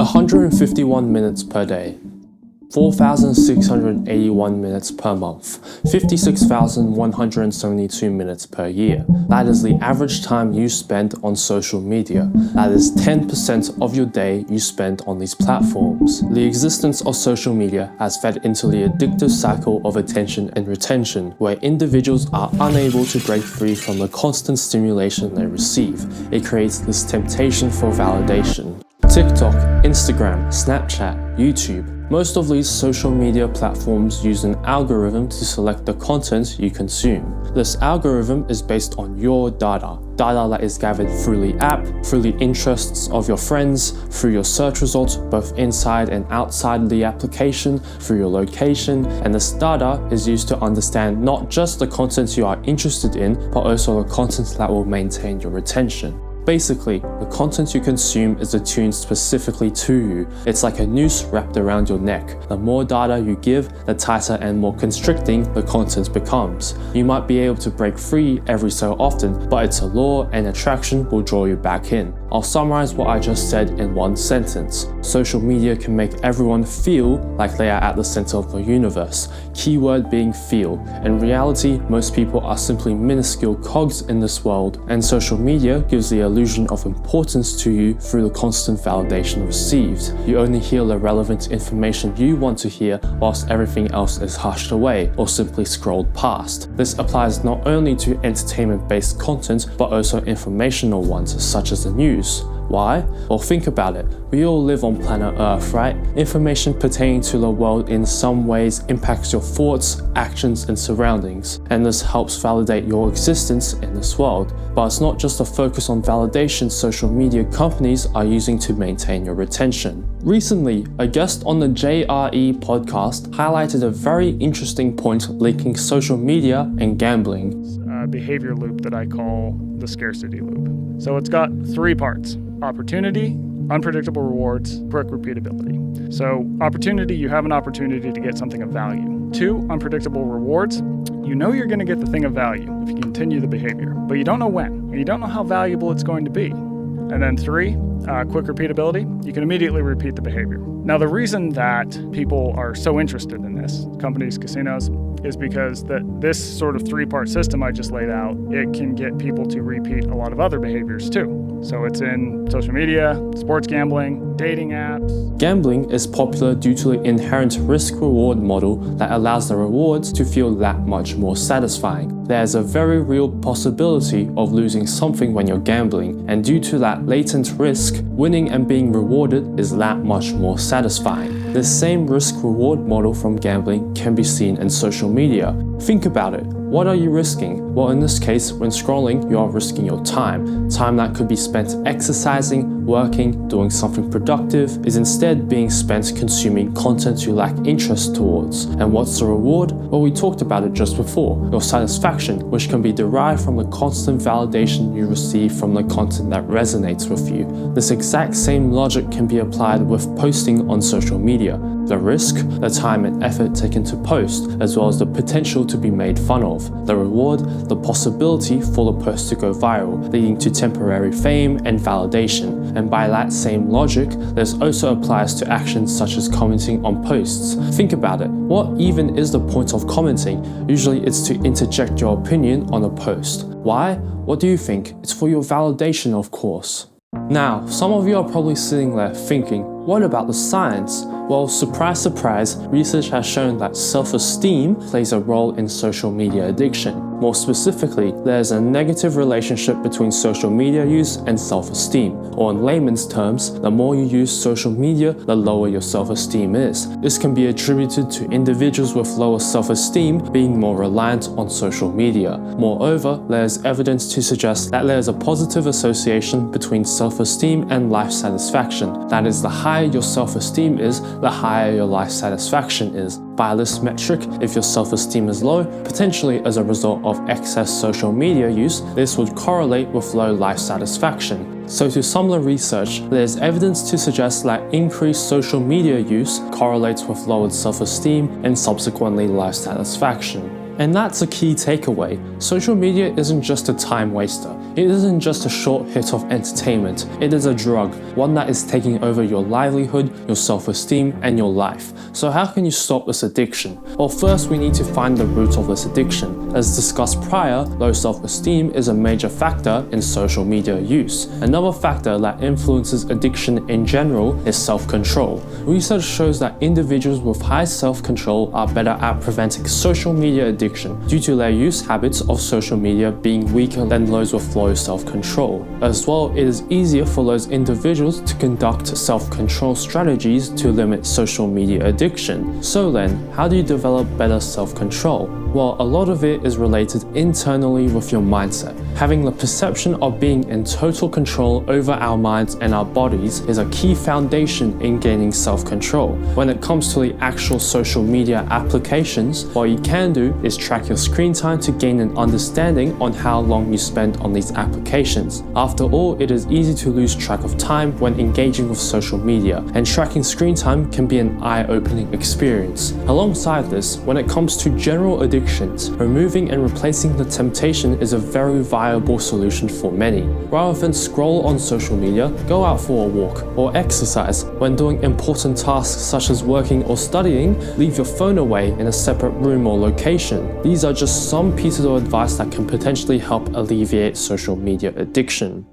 151 minutes per day, 4,681 minutes per month, 56,172 minutes per year. That is the average time you spend on social media. That is 10% of your day you spend on these platforms. The existence of social media has fed into the addictive cycle of attention and retention, where individuals are unable to break free from the constant stimulation they receive. It creates this temptation for validation. TikTok, Instagram, Snapchat, YouTube. Most of these social media platforms use an algorithm to select the content you consume. This algorithm is based on your data that is gathered through the app, through the interests of your friends, through your search results, both inside and outside the application, through your location, and this data is used to understand not just the content you are interested in, but also the content that will maintain your attention. Basically, the content you consume is attuned specifically to you. It's like a noose wrapped around your neck. The more data you give, the tighter and more constricting the content becomes. You might be able to break free every so often, but it's a law and attraction will draw you back in. I'll summarize what I just said in one sentence. Social media can make everyone feel like they are at the center of the universe. Keyword being feel. In reality, most people are simply minuscule cogs in this world, and social media gives the illusion of importance to you through the constant validation received. You only hear the relevant information you want to hear, whilst everything else is hushed away or simply scrolled past. This applies not only to entertainment-based content, but also informational ones such as the news. Why? Well, think about it. We all live on planet Earth, right? Information pertaining to the world in some ways impacts your thoughts, actions, and surroundings, and this helps validate your existence in this world. But it's not just a focus on validation social media companies are using to maintain your attention. Recently, a guest on the JRE podcast highlighted a very interesting point linking social media and gambling. Behavior loop that I call the scarcity loop. So it's got three parts: opportunity, unpredictable rewards, quick repeatability. So opportunity, you have an opportunity to get something of value. 2, unpredictable rewards. You know you're going to get the thing of value if you continue the behavior, but you don't know when, and you don't know how valuable it's going to be. And then 3, quick repeatability. You can immediately repeat the behavior. Now, the reason that people are so interested in this, companies, casinos, is because this sort of 3-part system I just laid out, it can get people to repeat a lot of other behaviors too. So it's in social media, sports gambling, dating apps. Gambling is popular due to the inherent risk-reward model that allows the rewards to feel that much more satisfying. There's a very real possibility of losing something when you're gambling, and due to that latent risk, winning and being rewarded is that much more satisfying. This same risk-reward model from gambling can be seen in social media. Think about it. What are you risking? Well, in this case, when scrolling, you are risking your time. Time that could be spent exercising, working, doing something productive, is instead being spent consuming content you lack interest towards. And what's the reward? Well, we talked about it just before. Your satisfaction, which can be derived from the constant validation you receive from the content that resonates with you. This exact same logic can be applied with posting on social media. The risk, the time and effort taken to post, as well as the potential to be made fun of. The reward, the possibility for the post to go viral, leading to temporary fame and validation. And by that same logic, this also applies to actions such as commenting on posts. Think about it. What even is the point of commenting? Usually it's to interject your opinion on a post. Why? What do you think? It's for your validation, of course. Now, some of you are probably sitting there thinking, what about the science? Well, surprise, surprise, research has shown that self-esteem plays a role in social media addiction. More specifically, there's a negative relationship between social media use and self-esteem. Or in layman's terms, the more you use social media, the lower your self-esteem is. This can be attributed to individuals with lower self-esteem being more reliant on social media. Moreover, there's evidence to suggest that there's a positive association between self-esteem and life satisfaction. That is, the higher your self-esteem is, the higher your life satisfaction is. By this metric, if your self-esteem is low, potentially as a result of excess social media use, this would correlate with low life satisfaction. So to sum the research, there's evidence to suggest that increased social media use correlates with lowered self-esteem and subsequently life satisfaction. And that's a key takeaway. Social media isn't just a time waster. It isn't just a short hit of entertainment, it is a drug, one that is taking over your livelihood, your self-esteem, and your life. So how can you stop this addiction? Well, first we need to find the root of this addiction. As discussed prior, low self-esteem is a major factor in social media use. Another factor that influences addiction in general is self-control. Research shows that individuals with high self-control are better at preventing social media addiction due to their use habits of social media being weaker than those with low self-control. As well, it is easier for those individuals to conduct self-control strategies to limit social media addiction. So then, how do you develop better self-control? Well, a lot of it is related internally with your mindset. Having the perception of being in total control over our minds and our bodies is a key foundation in gaining self-control. When it comes to the actual social media applications, what you can do is track your screen time to gain an understanding on how long you spend on these applications. After all, it is easy to lose track of time when engaging with social media, and tracking screen time can be an eye-opening experience. Alongside this, when it comes to general addictions, removing and replacing the temptation is a very viable solution for many. Rather than scroll on social media, go out for a walk or exercise. When doing important tasks such as working or studying, leave your phone away in a separate room or location. These are just some pieces of advice that can potentially help alleviate social media addiction.